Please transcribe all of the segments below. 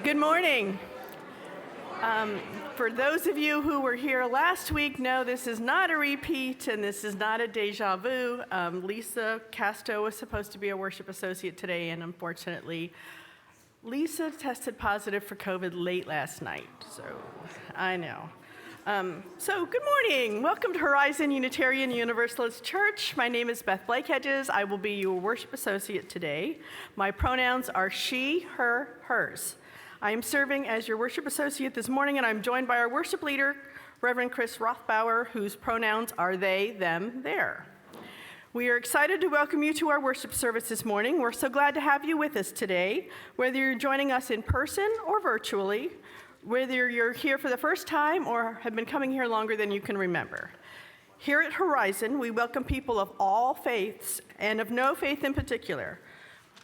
Good morning. For those of you who were here last week, no, this is not a repeat and this is not a deja vu. Lisa Casto was supposed to be a worship associate today, and unfortunately, Lisa tested positive for COVID late last night, so I know. So good morning. Welcome to Horizon Unitarian Universalist Church. My name is Beth Blakehedges. I will be your worship associate today. My pronouns are she, her, hers. I am serving as your worship associate this morning, and I'm joined by our worship leader, Reverend Chris Rothbauer, whose pronouns are they, them, their. We are excited to welcome you to our worship service this morning. We're so glad to have you with us today, whether you're joining us in person or virtually, whether you're here for the first time or have been coming here longer than you can remember. Here at Horizon, we welcome people of all faiths and of no faith in particular.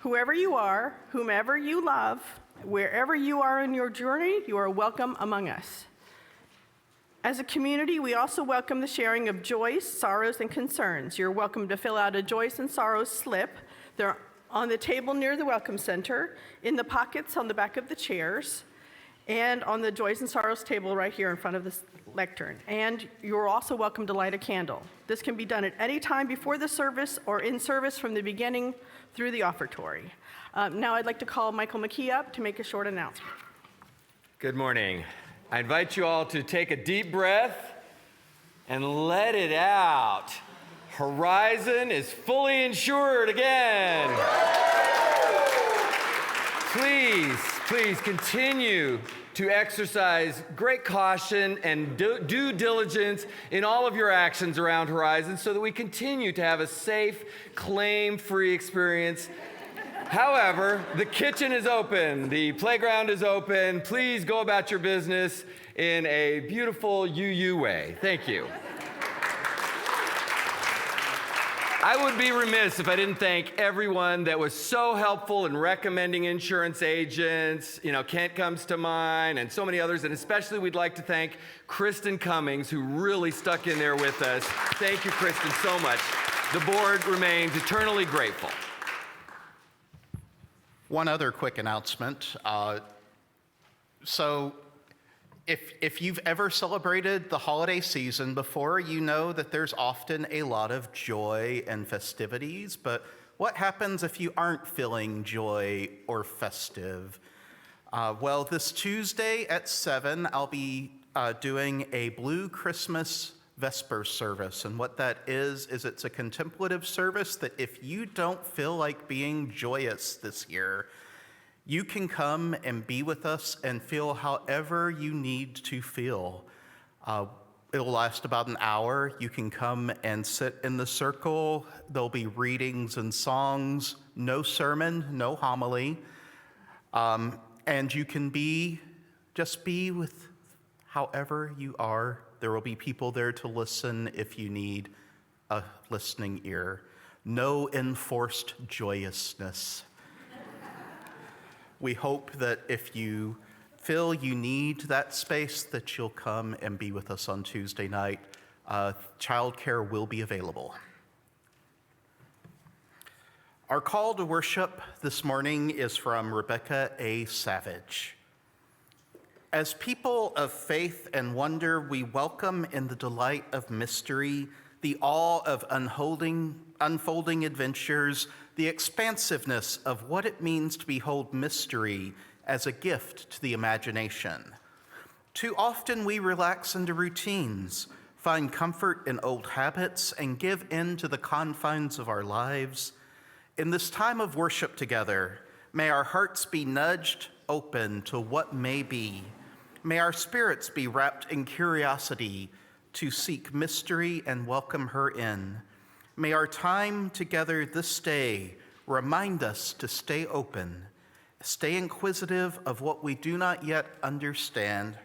Whoever you are, whomever you love, wherever you are in your journey, you are welcome among us. As a community, we also welcome the sharing of joys, sorrows, and concerns. You're welcome to fill out a joys and sorrows slip. They're on the table near the Welcome Center, in the pockets on the back of the chairs, and on the joys and sorrows table right here in front of the lectern. And you're also welcome to light a candle. This can be done at any time before the service or in service from the beginning through the offertory. Now I'd like to call Michael McKee up to make a short announcement. Good morning. I invite you all to take a deep breath and let it out. Horizon is fully insured again. Please continue to exercise great caution and due diligence in all of your actions around Horizon so that we continue to have a safe, claim-free experience. However, the kitchen is open, the playground is open. Please go about your business in a beautiful UU way. Thank you. I would be remiss if I didn't thank everyone that was so helpful in recommending insurance agents. Kent comes to mind and so many others, and especially we'd like to thank Kristen Cummings, who really stuck in there with us. Thank you, Kristen, so much. The board remains eternally grateful. One other quick announcement. So if you've ever celebrated the holiday season before, you know that there's often a lot of joy and festivities, but what happens if you aren't feeling joy or festive? Well, this Tuesday at 7, I'll be doing a Blue Christmas Vesper service, and what that is it's a contemplative service that if you don't feel like being joyous this year, you can come and be with us and feel however you need to feel. It'll last about an hour. You can come and sit in the circle. There'll be readings and songs, no sermon, no homily, and you can just be with however you are. There will be people there to listen if you need a listening ear. No enforced joyousness. We hope that if you feel you need that space, that you'll come and be with us on Tuesday night. Childcare will be available. Our call to worship this morning is from Rebecca A. Savage. As people of faith and wonder, we welcome in the delight of mystery, the awe of unfolding adventures, the expansiveness of what it means to behold mystery as a gift to the imagination. Too often we relax into routines, find comfort in old habits, and give in to the confines of our lives. In this time of worship together, may our hearts be nudged open to what may be. May our spirits be wrapped in curiosity to seek mystery and welcome her in. May our time together this day remind us to stay open, stay inquisitive of what we do not yet understand,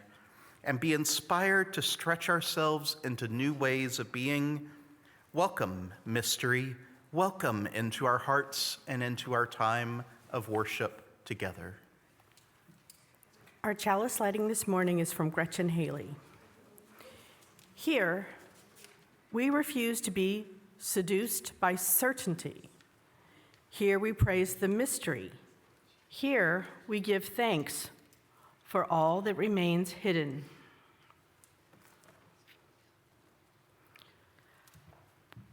and be inspired to stretch ourselves into new ways of being. Welcome, mystery. Welcome into our hearts and into our time of worship together. Our chalice lighting this morning is from Gretchen Haley. Here, we refuse to be seduced by certainty. Here we praise the mystery. Here we give thanks for all that remains hidden.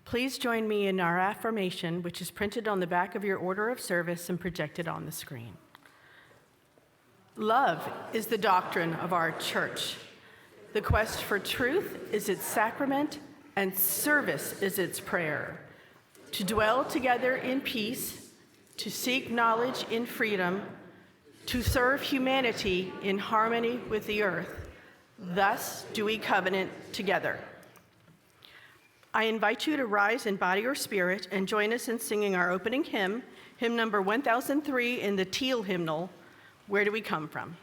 Please join me in our affirmation, which is printed on the back of your order of service and projected on the screen. Love is the doctrine of our church. The quest for truth is its sacrament, and service is its prayer. To dwell together in peace, to seek knowledge in freedom, to serve humanity in harmony with the earth. Thus do we covenant together. I invite you to rise in body or spirit and join us in singing our opening hymn, hymn number 1003 in the Teal hymnal, Where Do We Come From?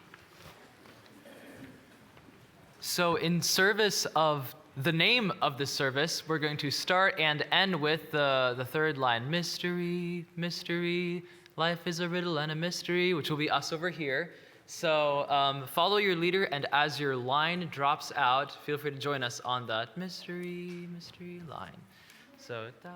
So in service of the name of the service, we're going to start and end with the third line, mystery, mystery, life is a riddle and a mystery, which will be us over here. So follow your leader, and as your line drops out, feel free to join us on that mystery, mystery line. So, da.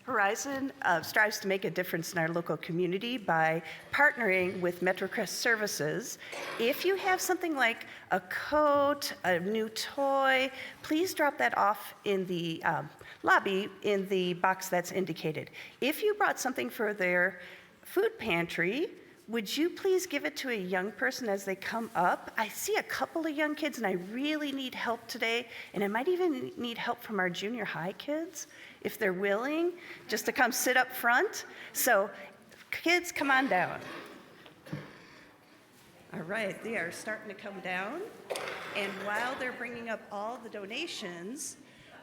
Horizon strives to make a difference in our local community by partnering with MetroCrest Services. If you have something like a coat, a new toy, please drop that off in the lobby in the box that's indicated. If you brought something for their food pantry, would you please give it to a young person as they come up? I see a couple of young kids, and I really need help today, and I might even need help from our junior high kids, if they're willing, just to come sit up front. So kids, come on down. All right, they are starting to come down. And while they're bringing up all the donations,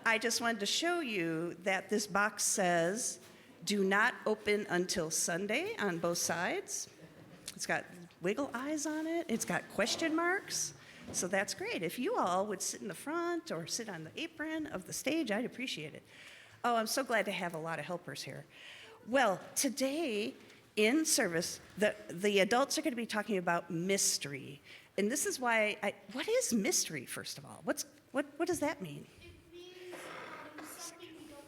I just wanted to show you that this box says, do not open until Sunday on both sides. It's got wiggle eyes on it. It's got question marks. So that's great. If you all would sit in the front or sit on the apron of the stage, I'd appreciate it. Oh, I'm so glad to have a lot of helpers here. Well, today in service, the adults are going to be talking about mystery. And this is why what is mystery, first of all? What does that mean? It means something we don't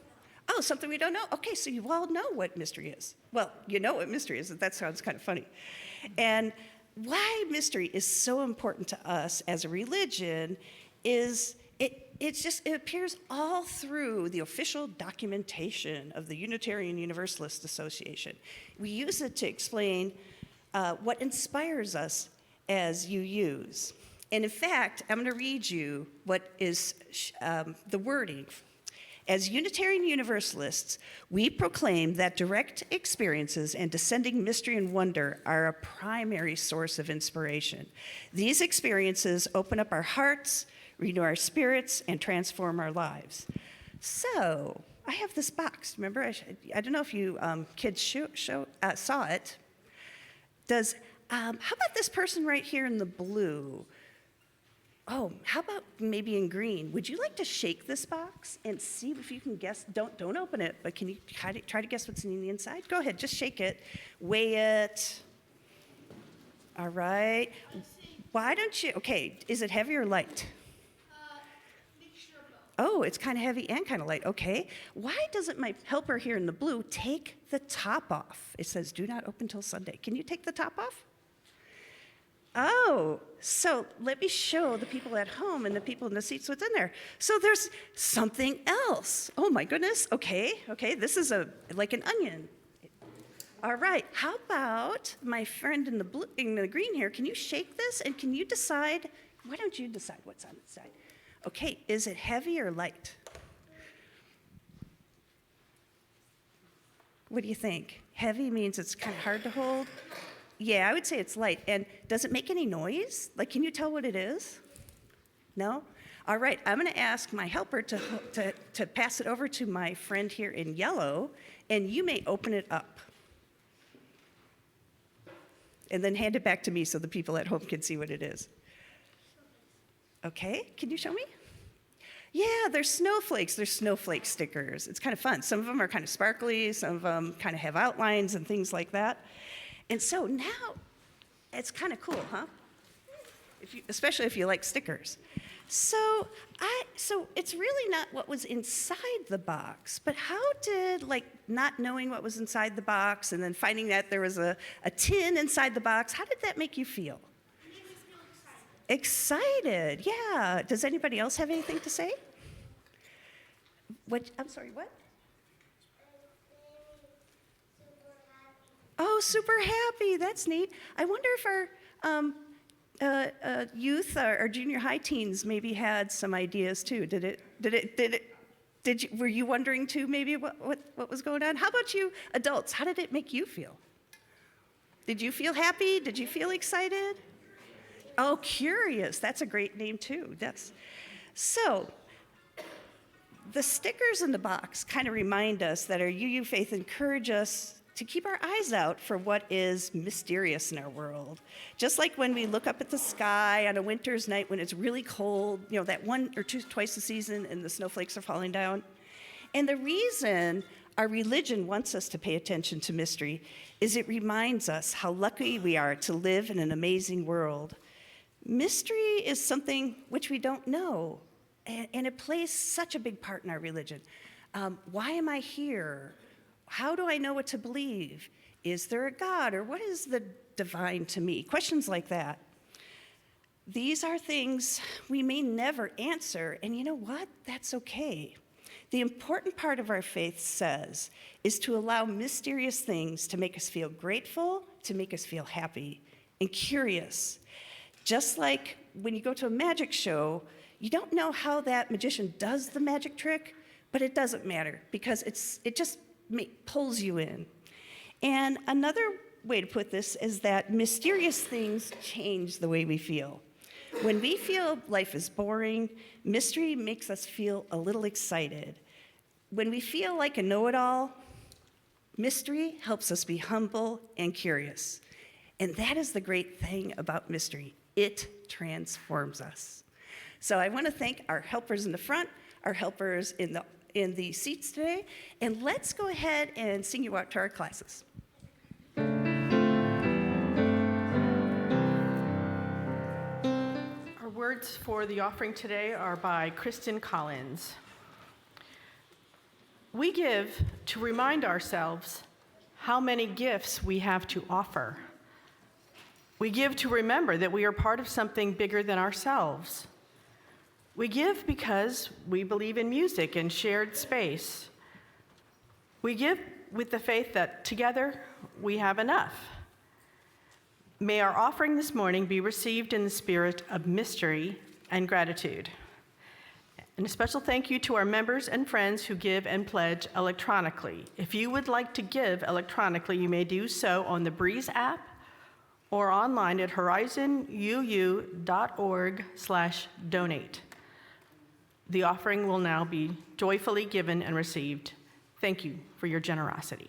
know. Oh, something we don't know. Okay, so you all know what mystery is. Well, you know what mystery is. That sounds kind of funny. And why mystery is so important to us as a religion is it appears all through the official documentation of the Unitarian Universalist Association. We use it to explain what inspires us as UUs. And in fact, I'm going to read you what is the wording. As Unitarian Universalists, we proclaim that direct experiences and descending mystery and wonder are a primary source of inspiration. These experiences open up our hearts, renew our spirits, and transform our lives. So, I have this box. Remember, I don't know if you kids saw it. How about this person right here in the blue? Oh, how about maybe in green? Would you like to shake this box and see if you can guess? Don't open it, but can you try to guess what's in the inside? Go ahead, just shake it, weigh it. All right. Why don't you, okay, is it heavy or light? Mixture of both. Oh, it's kind of heavy and kind of light. Okay. Why doesn't my helper here in the blue take the top off? It says, do not open till Sunday. Can you take the top off? Oh, so let me show the people at home and the people in the seats what's in there. So there's something else. Oh my goodness. Okay. This is like an onion. All right. How about my friend in the blue, in the green here? Can you shake this and can you decide? Why don't you decide what's on its side? Okay. Is it heavy or light? What do you think? Heavy means it's kind of hard to hold. Yeah, I would say it's light. And does it make any noise? Like, can you tell what it is? No? All right, I'm going to ask my helper to pass it over to my friend here in yellow, and you may open it up. And then hand it back to me so the people at home can see what it is. Okay, can you show me? Yeah, they're snowflakes. They're snowflake stickers. It's kind of fun. Some of them are kind of sparkly. Some of them kind of have outlines and things like that. And so now, it's kind of cool, huh? Especially if you like stickers. So it's really not what was inside the box, but how did, like, not knowing what was inside the box and then finding that there was a tin inside the box, how did that make you feel? It made me feel excited. Excited, yeah. Does anybody else have anything to say? What? I'm sorry, what? Oh, super happy. That's neat. I wonder if our youth, our junior high teens, maybe had some ideas too. Were you wondering too? Maybe what was going on? How about you, adults? How did it make you feel? Did you feel happy? Did you feel excited? Oh, curious. That's a great name too. Yes. So, the stickers in the box kind of remind us that our UU faith encourage us to keep our eyes out for what is mysterious in our world. Just like when we look up at the sky on a winter's night when it's really cold, you know, that one or twice a season and the snowflakes are falling down. And the reason our religion wants us to pay attention to mystery is it reminds us how lucky we are to live in an amazing world. Mystery is something which we don't know, and it plays such a big part in our religion. Why am I here? How do I know what to believe? Is there a God? Or what is the divine to me? Questions like that. These are things we may never answer, and you know what? That's okay. The important part of our faith says is to allow mysterious things to make us feel grateful, to make us feel happy, and curious. Just like when you go to a magic show, you don't know how that magician does the magic trick, but it doesn't matter because it just pulls you in. And another way to put this is that mysterious things change the way we feel. When we feel life is boring, mystery makes us feel a little excited. When we feel like a know-it-all, mystery helps us be humble and curious. And that is the great thing about mystery. It transforms us. So I want to thank our helpers in the front, our helpers in the seats today, and let's go ahead and sing you out to our classes. Our words for the offering today are by Kristen Collins. We give to remind ourselves how many gifts we have to offer. We give to remember that we are part of something bigger than ourselves. We give because we believe in music and shared space. We give with the faith that together we have enough. May our offering this morning be received in the spirit of mystery and gratitude. And a special thank you to our members and friends who give and pledge electronically. If you would like to give electronically, you may do so on the Breeze app or online at horizonuu.org/donate. The offering will now be joyfully given and received. Thank you for your generosity.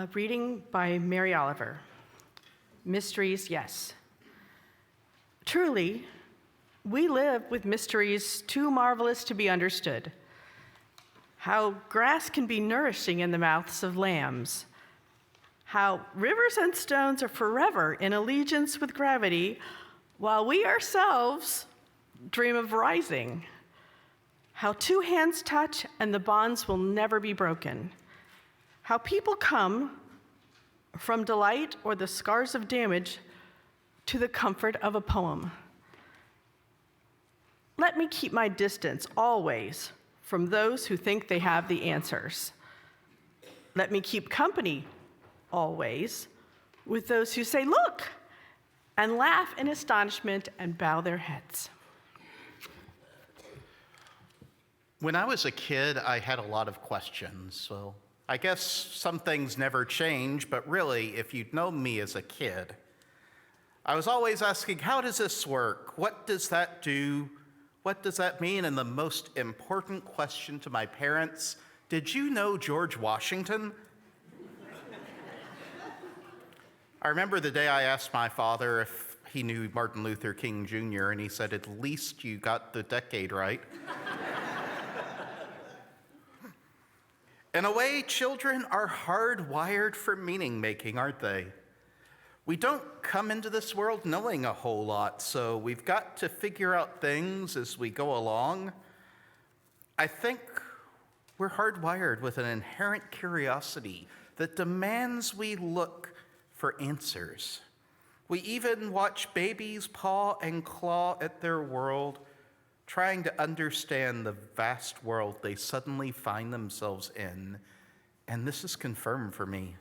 A reading by Mary Oliver. Mysteries, yes. Truly, we live with mysteries too marvelous to be understood. How grass can be nourishing in the mouths of lambs. How rivers and stones are forever in allegiance with gravity, while we ourselves dream of rising. How two hands touch and the bonds will never be broken. How people come from delight or the scars of damage to the comfort of a poem. Let me keep my distance always from those who think they have the answers. Let me keep company always with those who say, "Look," and laugh in astonishment and bow their heads. When I was a kid, I had a lot of questions, so I guess some things never change, but really, if you'd known me as a kid, I was always asking, how does this work? What does that do? What does that mean? And the most important question to my parents, did you know George Washington? I remember the day I asked my father if he knew Martin Luther King Jr., and he said, "At least you got the decade right." In a way, children are hardwired for meaning making, aren't they? We don't come into this world knowing a whole lot, so we've got to figure out things as we go along. I think we're hardwired with an inherent curiosity that demands we look for answers. We even watch babies paw and claw at their world, trying to understand the vast world they suddenly find themselves in, and this is confirmed for me.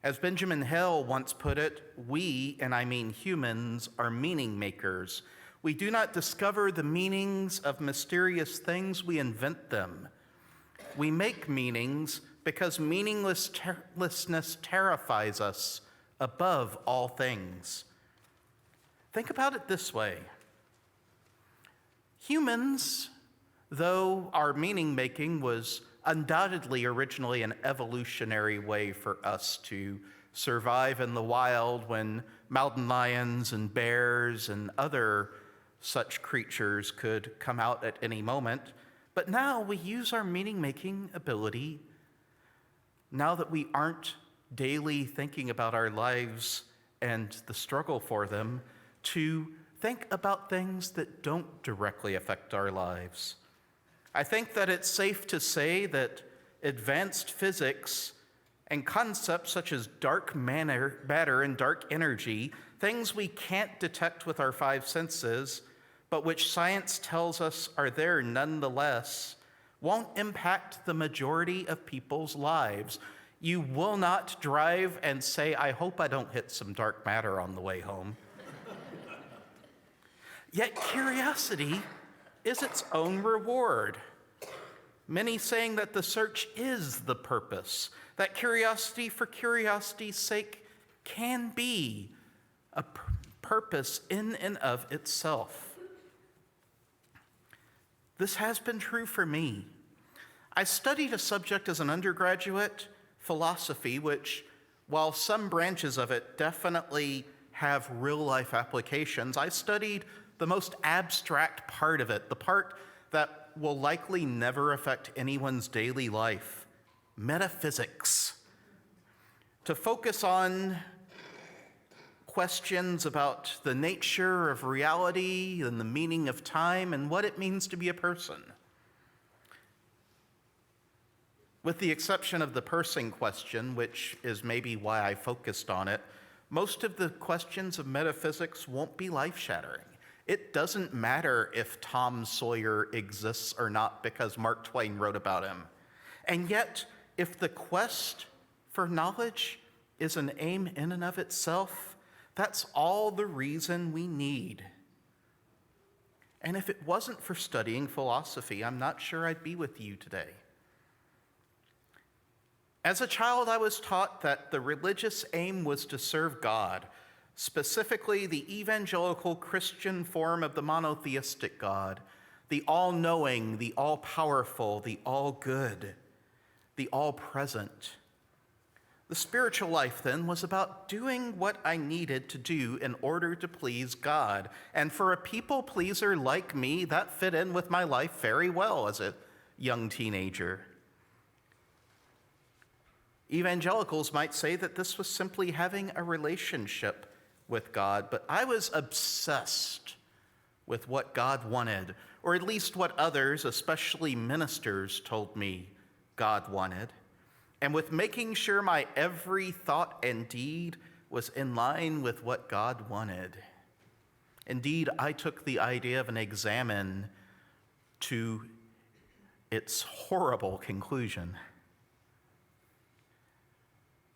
As Benjamin Hill once put it, we, and I mean humans, are meaning makers. We do not discover the meanings of mysterious things, we invent them. We make meanings because meaninglessness terrifies us above all things. Think about it this way. Humans, though our meaning making was undoubtedly originally an evolutionary way for us to survive in the wild when mountain lions and bears and other such creatures could come out at any moment. But now we use our meaning making ability, now that we aren't daily thinking about our lives and the struggle for them, to think about things that don't directly affect our lives. I think that it's safe to say that advanced physics and concepts such as dark matter and dark energy, things we can't detect with our five senses, but which science tells us are there nonetheless, won't impact the majority of people's lives. You will not drive and say, "I hope I don't hit some dark matter on the way home." Yet curiosity is its own reward. Many saying that the search is the purpose, that curiosity for curiosity's sake can be a purpose in and of itself. This has been true for me. I studied a subject as an undergraduate, philosophy, which, while some branches of it definitely have real-life applications, I studied the most abstract part of it, the part that will likely never affect anyone's daily life, metaphysics. To focus on questions about the nature of reality and the meaning of time and what it means to be a person. With the exception of the person question, which is maybe why I focused on it, most of the questions of metaphysics won't be life-shattering. It doesn't matter if Tom Sawyer exists or not because Mark Twain wrote about him. And yet, if the quest for knowledge is an aim in and of itself, that's all the reason we need. And if it wasn't for studying philosophy, I'm not sure I'd be with you today. As a child, I was taught that the religious aim was to serve God, specifically the evangelical Christian form of the monotheistic God, the all-knowing, the all-powerful, the all-good, the all-present. The spiritual life then was about doing what I needed to do in order to please God. And for a people pleaser like me, that fit in with my life very well as a young teenager. Evangelicals might say that this was simply having a relationship with God, but I was obsessed with what God wanted, or at least what others, especially ministers, told me God wanted, and with making sure my every thought and deed was in line with what God wanted. Indeed, I took the idea of an examen to its horrible conclusion.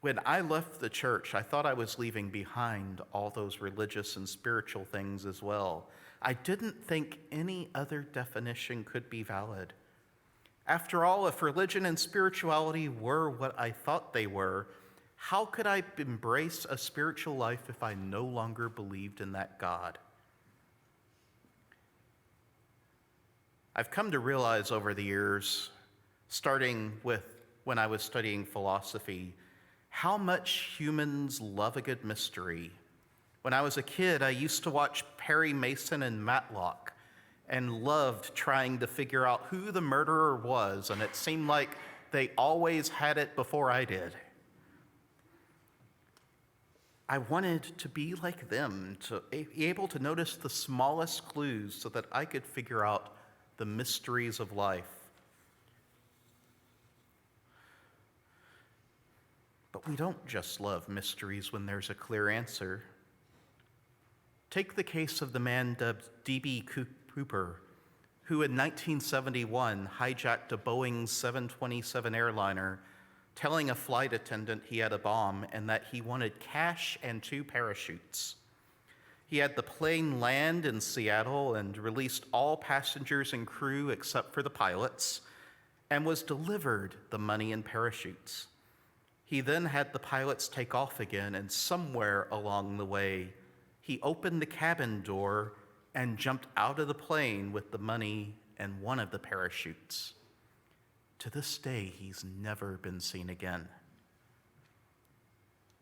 When I left the church, I thought I was leaving behind all those religious and spiritual things as well. I didn't think any other definition could be valid. After all, if religion and spirituality were what I thought they were, how could I embrace a spiritual life if I no longer believed in that God? I've come to realize over the years, starting with when I was studying philosophy, how much humans love a good mystery. When I was a kid, I used to watch Perry Mason and Matlock and loved trying to figure out who the murderer was, and it seemed like they always had it before I did. I wanted to be like them, to be able to notice the smallest clues so that I could figure out the mysteries of life. But we don't just love mysteries when there's a clear answer. Take the case of the man dubbed D.B. Cooper, who in 1971 hijacked a Boeing 727 airliner, telling a flight attendant he had a bomb and that he wanted cash and 2 parachutes. He had the plane land in Seattle and released all passengers and crew except for the pilots, and was delivered the money and parachutes. He then had the pilots take off again, and somewhere along the way, he opened the cabin door and jumped out of the plane with the money and one of the parachutes. To this day, he's never been seen again.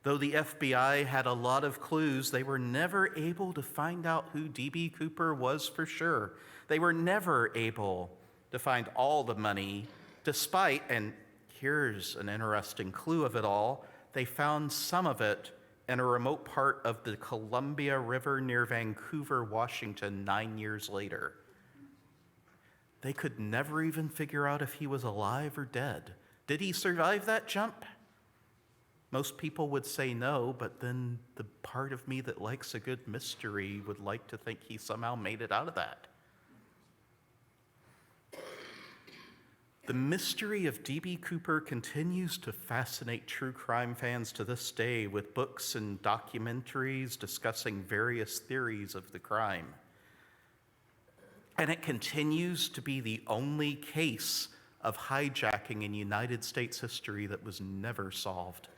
Though the FBI had a lot of clues, they were never able to find out who D.B. Cooper was for sure. They were never able to find all the money, despite, and here's an interesting clue of it all, they found some of it in a remote part of the Columbia River near Vancouver, Washington, 9 years later. They could never even figure out if he was alive or dead. Did he survive that jump? Most people would say no, but then the part of me that likes a good mystery would like to think he somehow made it out of that. The mystery of D.B. Cooper continues to fascinate true crime fans to this day, with books and documentaries discussing various theories of the crime. And it continues to be the only case of hijacking in United States history that was never solved.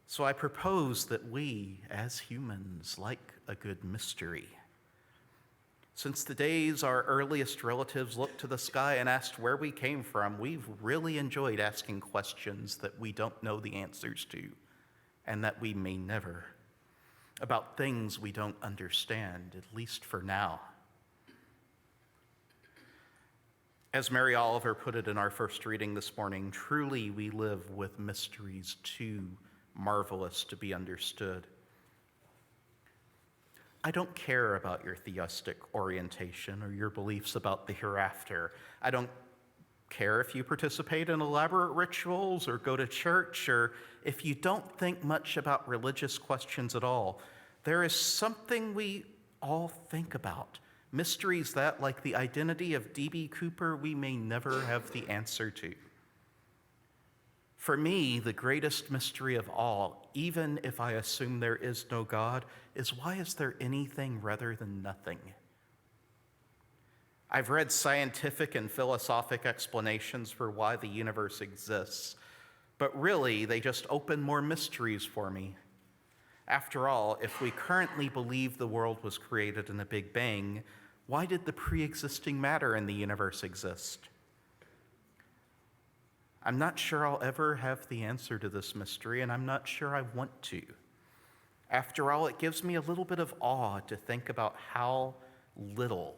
So I propose that we, as humans, like a good mystery. Since the days our earliest relatives looked to the sky and asked where we came from, we've really enjoyed asking questions that we don't know the answers to, and that we may never, about things we don't understand, at least for now. As Mary Oliver put it in our first reading this morning, truly we live with mysteries too marvelous to be understood. I don't care about your theistic orientation or your beliefs about the hereafter. I don't care if you participate in elaborate rituals or go to church, or if you don't think much about religious questions at all. There is something we all think about, mysteries that, like the identity of D.B. Cooper, we may never have the answer to. For me, the greatest mystery of all, even if I assume there is no God, is why is there anything rather than nothing? I've read scientific and philosophic explanations for why the universe exists, but really, they just open more mysteries for me. After all, if we currently believe the world was created in a Big Bang, why did the pre-existing matter in the universe exist? I'm not sure I'll ever have the answer to this mystery, and I'm not sure I want to. After all, it gives me a little bit of awe to think about how little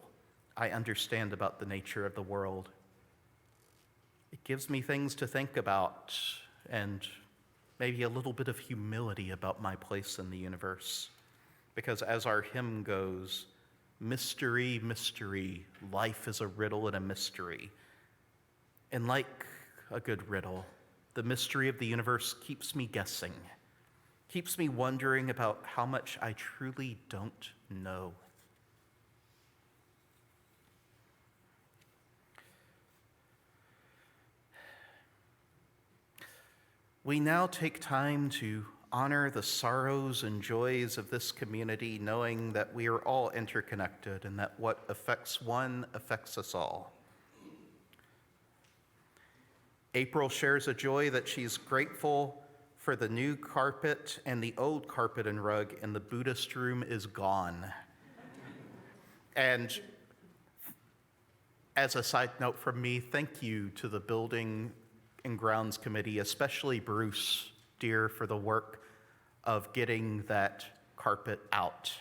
I understand about the nature of the world. It gives me things to think about and maybe a little bit of humility about my place in the universe. Because as our hymn goes, mystery, mystery, life is a riddle and a mystery. And like a good riddle, the mystery of the universe keeps me guessing, keeps me wondering about how much I truly don't know. We now take time to honor the sorrows and joys of this community, knowing that we are all interconnected and that what affects one affects us all. April shares a joy that she's grateful for the new carpet, and the old carpet and rug in the Buddhist room is gone. And as a side note from me, thank you to the Building and Grounds Committee, especially Bruce Deere, for the work of getting that carpet out.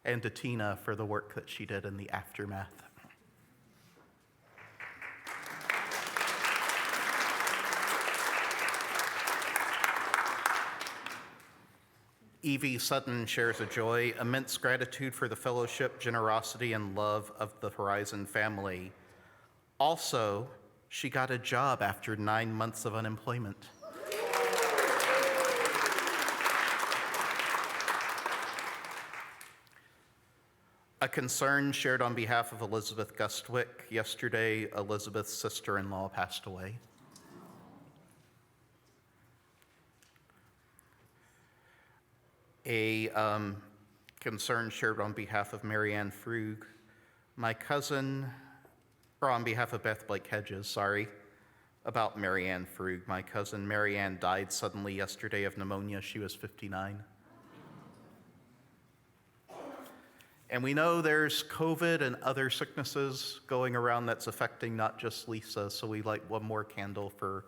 And to Tina for the work that she did in the aftermath. Evie Sutton shares a joy, immense gratitude for the fellowship, generosity, and love of the Horizon family. Also, she got a job after 9 months of unemployment. A concern shared on behalf of Elizabeth Gustwick. Yesterday, Elizabeth's sister-in-law passed away. A concern shared on behalf of Marianne Frug. My cousin, or on behalf of Beth Blake Hedges, about Marianne Frug. My cousin Marianne died suddenly yesterday of pneumonia. She was 59. And we know there's COVID and other sicknesses going around that's affecting not just Lisa, so we light one more candle for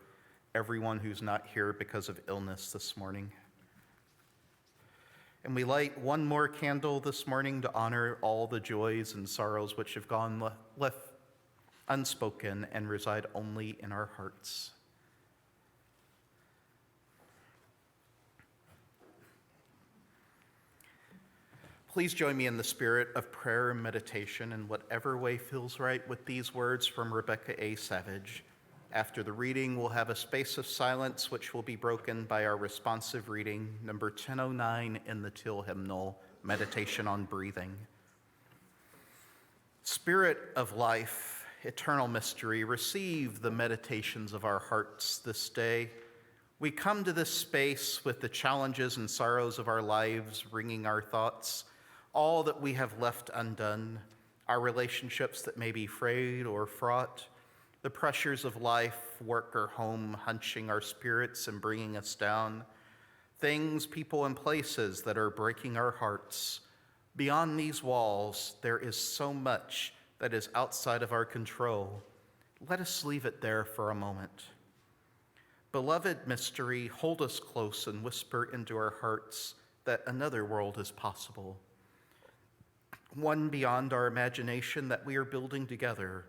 everyone who's not here because of illness this morning. And we light one more candle this morning to honor all the joys and sorrows which have gone left unspoken and reside only in our hearts. Please join me in the spirit of prayer and meditation in whatever way feels right with these words from Rebecca A. Savage. After the reading, we'll have a space of silence which will be broken by our responsive reading, number 1009 in the Till hymnal, Meditation on Breathing. Spirit of life, eternal mystery, receive the meditations of our hearts this day. We come to this space with the challenges and sorrows of our lives wringing our thoughts, all that we have left undone, our relationships that may be frayed or fraught, the pressures of life, work or home, hunching our spirits and bringing us down, things, people, and places that are breaking our hearts. Beyond these walls, there is so much that is outside of our control. Let us leave it there for a moment. Beloved mystery, hold us close and whisper into our hearts that another world is possible. One beyond our imagination that we are building together,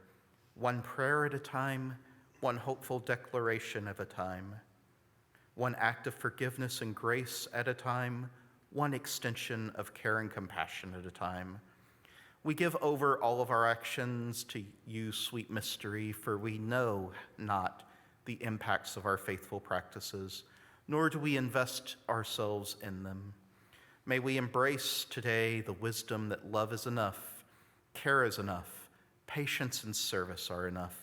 one prayer at a time, one hopeful declaration at a time, one act of forgiveness and grace at a time, one extension of care and compassion at a time. We give over all of our actions to you, sweet mystery, for we know not the impacts of our faithful practices, nor do we invest ourselves in them. May we embrace today the wisdom that love is enough, care is enough, patience and service are enough.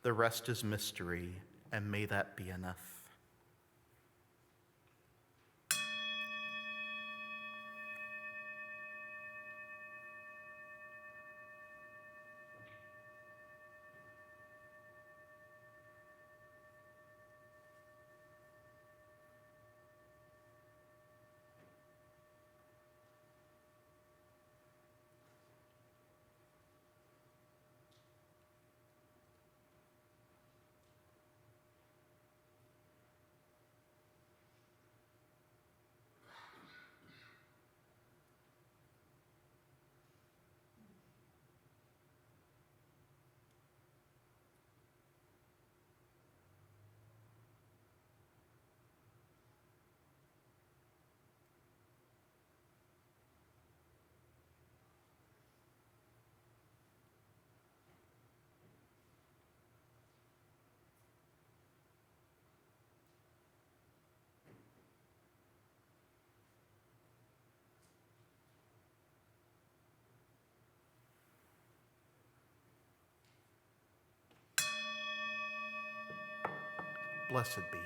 The rest is mystery, and may that be enough. Blessed be.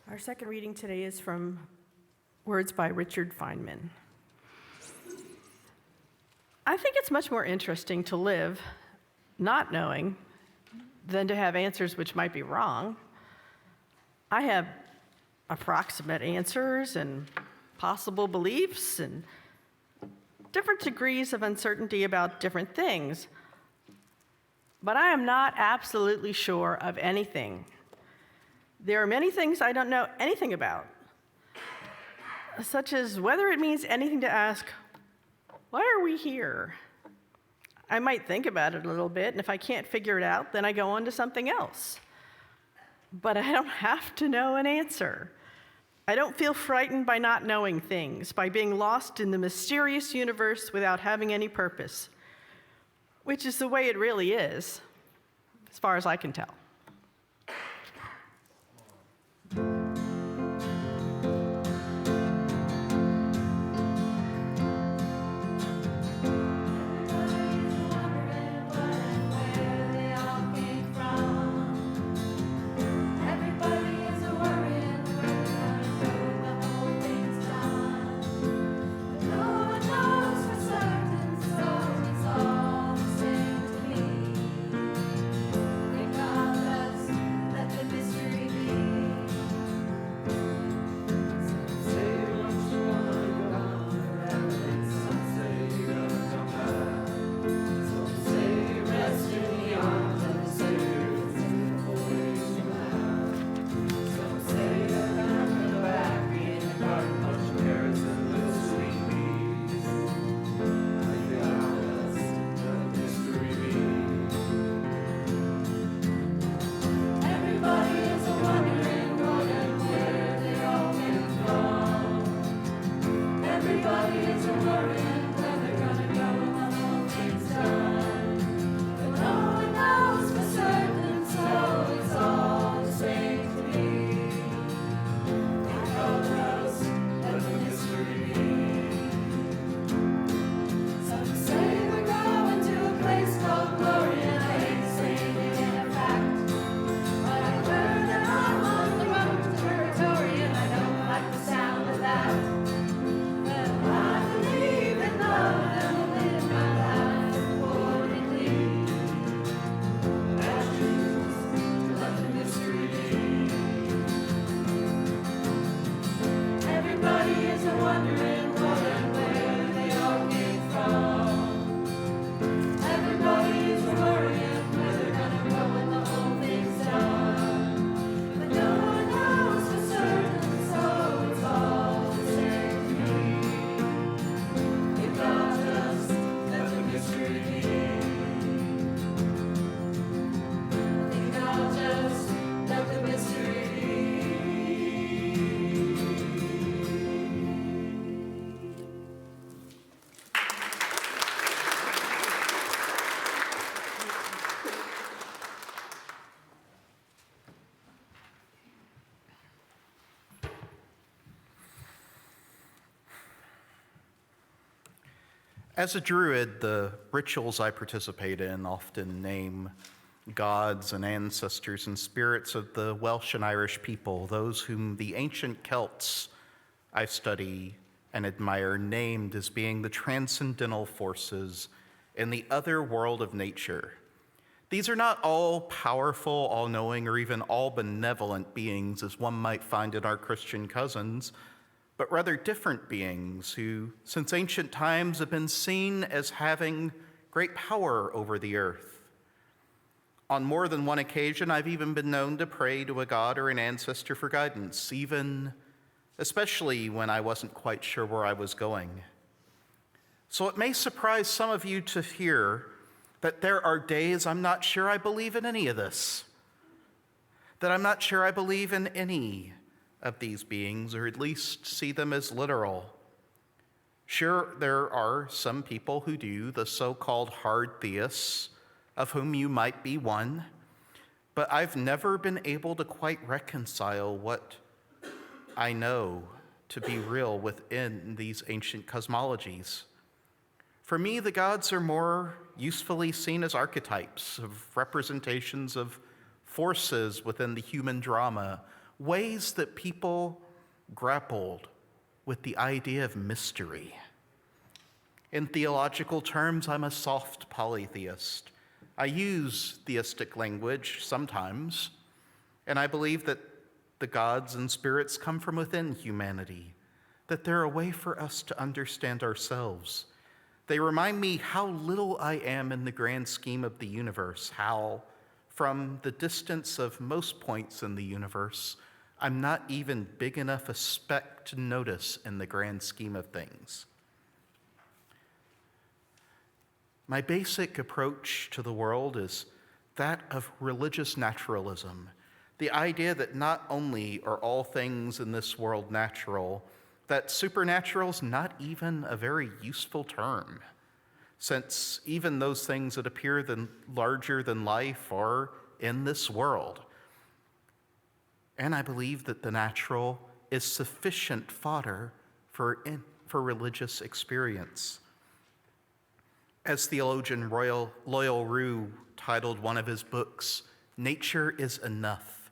Our second reading today is from words by Richard Feynman. I think it's much more interesting to live not knowing than to have answers which might be wrong. I have approximate answers and possible beliefs and different degrees of uncertainty about different things, but I am not absolutely sure of anything. There are many things I don't know anything about, such as whether it means anything to ask, why are we here? I might think about it a little bit, and if I can't figure it out, then I go on to something else. But I don't have to know an answer. I don't feel frightened by not knowing things, by being lost in the mysterious universe without having any purpose, which is the way it really is, as far as I can tell. As a Druid, the rituals I participate in often name gods and ancestors and spirits of the Welsh and Irish people, those whom the ancient Celts I study and admire named as being the transcendental forces in the other world of nature. These are not all powerful, all-knowing, or even all-benevolent beings as one might find in our Christian cousins, but rather different beings who, since ancient times, have been seen as having great power over the earth. On more than one occasion, I've even been known to pray to a god or an ancestor for guidance, especially when I wasn't quite sure where I was going. So it may surprise some of you to hear that there are days I'm not sure I believe in any of this, that I'm not sure I believe in any of these beings, or at least see them as literal. Sure, there are some people who do, the so-called hard theists, of whom you might be one, but I've never been able to quite reconcile what I know to be real within these ancient cosmologies. For me, the gods are more usefully seen as archetypes of representations of forces within the human drama, ways that people grappled with the idea of mystery. In theological terms, I'm a soft polytheist. I use theistic language sometimes, and I believe that the gods and spirits come from within humanity, that they're a way for us to understand ourselves. They remind me how little I am in the grand scheme of the universe, how, from the distance of most points in the universe, I'm not even big enough a speck to notice in the grand scheme of things. My basic approach to the world is that of religious naturalism, the idea that not only are all things in this world natural, that supernatural is not even a very useful term, since even those things that appear larger than life are in this world. And I believe that the natural is sufficient fodder for religious experience. As theologian Loyal Rue titled one of his books, "Nature is enough."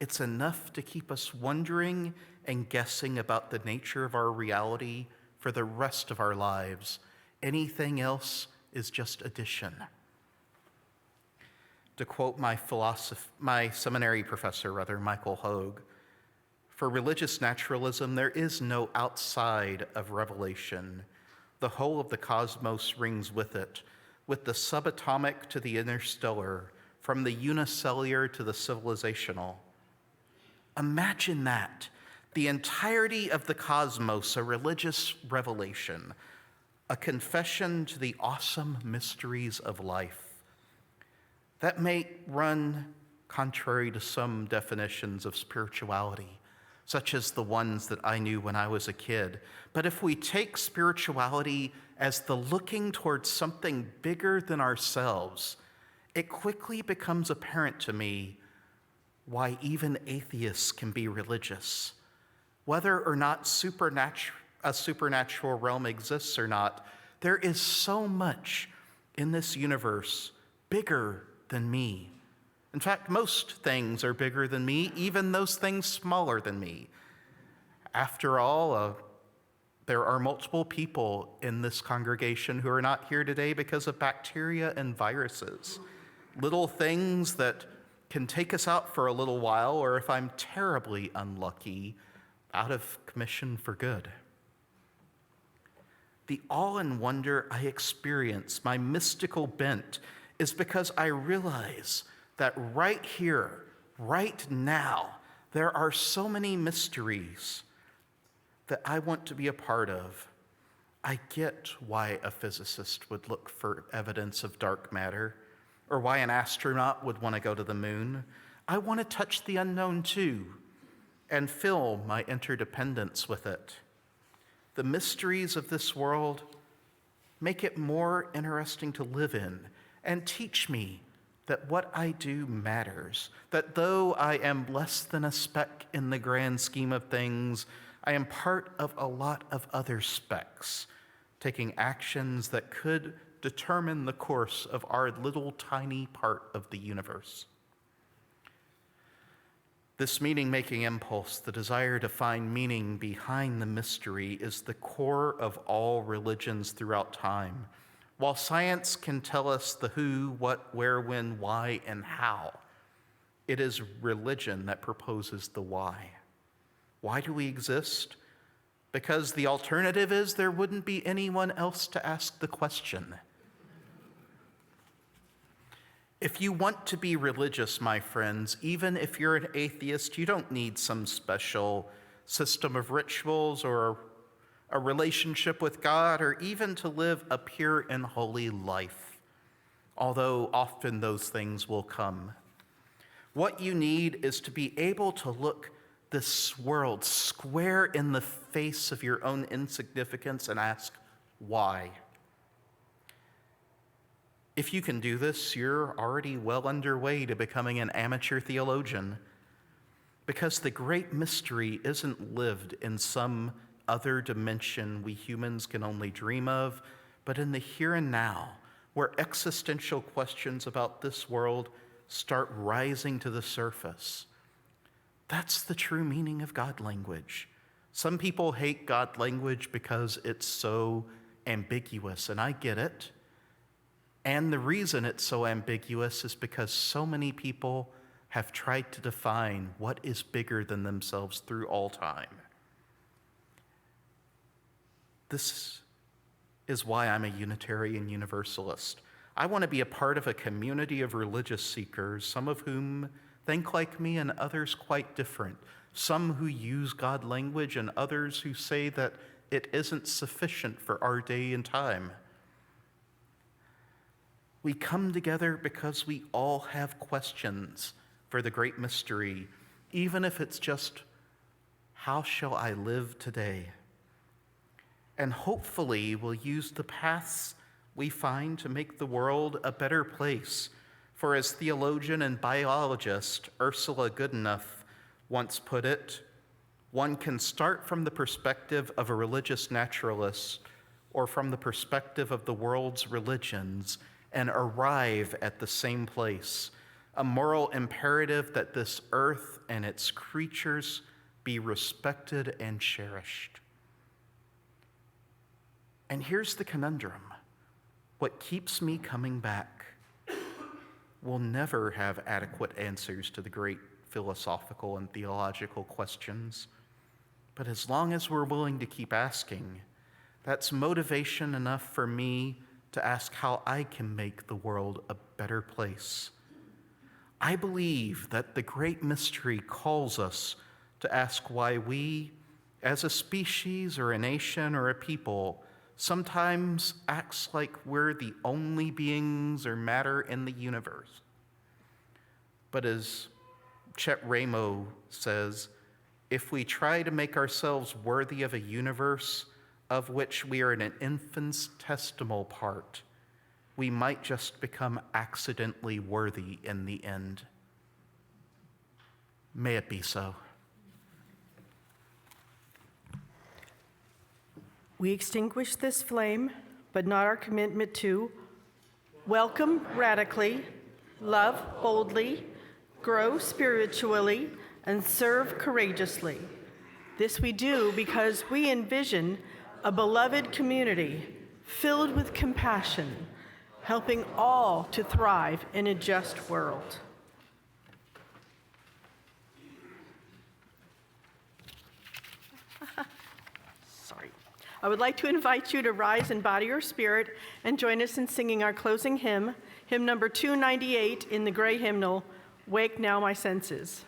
It's enough to keep us wondering and guessing about the nature of our reality for the rest of our lives. Anything else is just addition. To quote my seminary professor, Michael Hogue, for religious naturalism, there is no outside of revelation. The whole of the cosmos rings with it, with the subatomic to the interstellar, from the unicellular to the civilizational. Imagine that, the entirety of the cosmos, a religious revelation, a confession to the awesome mysteries of life. That may run contrary to some definitions of spirituality, such as the ones that I knew when I was a kid. But if we take spirituality as the looking towards something bigger than ourselves, it quickly becomes apparent to me why even atheists can be religious. Whether or not a supernatural realm exists or not, there is so much in this universe bigger than me. In fact, most things are bigger than me, even those things smaller than me. After all, there are multiple people in this congregation who are not here today because of bacteria and viruses. Little things that can take us out for a little while, or if I'm terribly unlucky, out of commission for good. The awe and wonder I experience, my mystical bent, is because I realize that right here, right now, there are so many mysteries that I want to be a part of. I get why a physicist would look for evidence of dark matter, or why an astronaut would want to go to the moon. I want to touch the unknown too, and fill my interdependence with it. The mysteries of this world make it more interesting to live in and teach me that what I do matters, that though I am less than a speck in the grand scheme of things, I am part of a lot of other specks, taking actions that could determine the course of our little tiny part of the universe. This meaning-making impulse, the desire to find meaning behind the mystery, is the core of all religions throughout time. While science can tell us the who, what, where, when, why, and how, it is religion that proposes the why. Why do we exist? Because the alternative is there wouldn't be anyone else to ask the question. If you want to be religious, my friends, even if you're an atheist, you don't need some special system of rituals or a relationship with God, or even to live a pure and holy life, although often those things will come. What you need is to be able to look this world square in the face of your own insignificance and ask, why? If you can do this, you're already well underway to becoming an amateur theologian, because the great mystery isn't lived in some other dimension we humans can only dream of, but in the here and now, where existential questions about this world start rising to the surface. That's the true meaning of God language. Some people hate God language because it's so ambiguous, and I get it. And the reason it's so ambiguous is because so many people have tried to define what is bigger than themselves through all time. This is why I'm a Unitarian Universalist. I want to be a part of a community of religious seekers, some of whom think like me and others quite different. Some who use God language and others who say that it isn't sufficient for our day and time. We come together because we all have questions for the great mystery, even if it's just, how shall I live today? And hopefully we'll use the paths we find to make the world a better place. For as theologian and biologist Ursula Goodenough once put it, one can start from the perspective of a religious naturalist or from the perspective of the world's religions and arrive at the same place, a moral imperative that this earth and its creatures be respected and cherished. And here's the conundrum. What keeps me coming back will never have adequate answers to the great philosophical and theological questions. But as long as we're willing to keep asking, that's motivation enough for me to ask how I can make the world a better place. I believe that the great mystery calls us to ask why we, as a species or a nation or a people, sometimes acts like we're the only beings or matter in the universe. But as Chet Ramo says, if we try to make ourselves worthy of a universe of which we are an infinitesimal part, we might just become accidentally worthy in the end. May it be so. We extinguish this flame, but not our commitment to welcome radically, love boldly, grow spiritually, and serve courageously. This we do because we envision a beloved community filled with compassion, helping all to thrive in a just world. Sorry. I would like to invite you to rise in body or spirit and join us in singing our closing hymn, hymn number 298 in the gray hymnal, Wake Now My Senses.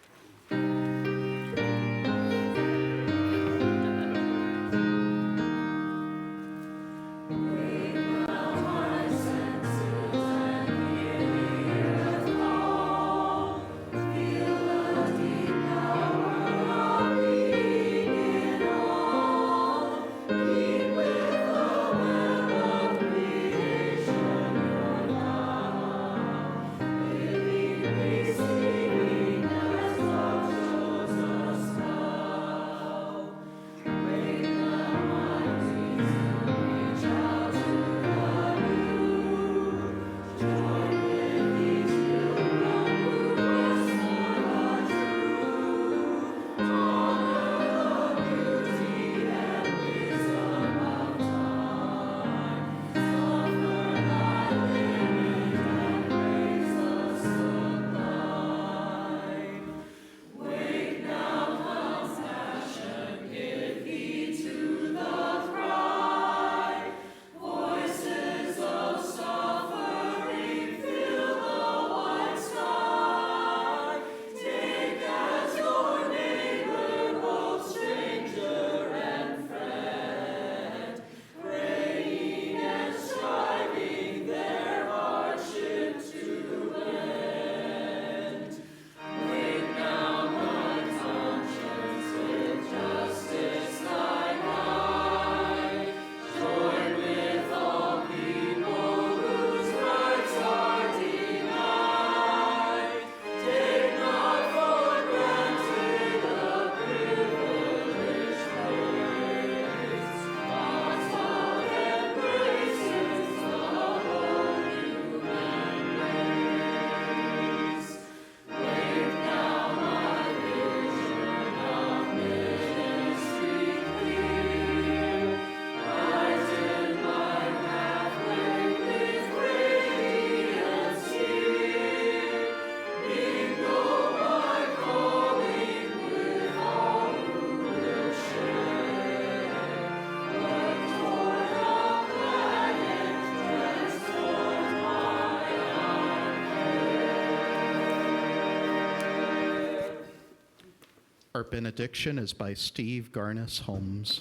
Our benediction is by Steve Garnis Holmes.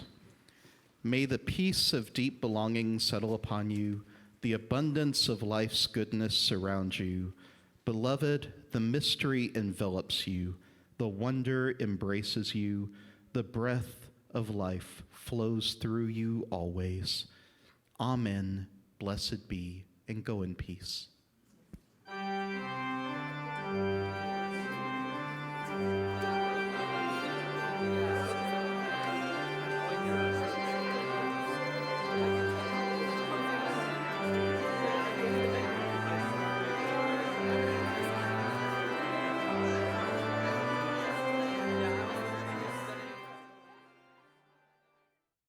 May the peace of deep belonging settle upon you, the abundance of life's goodness surround you. Beloved, the mystery envelops you, the wonder embraces you, the breath of life flows through you always. Amen. Blessed be, and go in peace.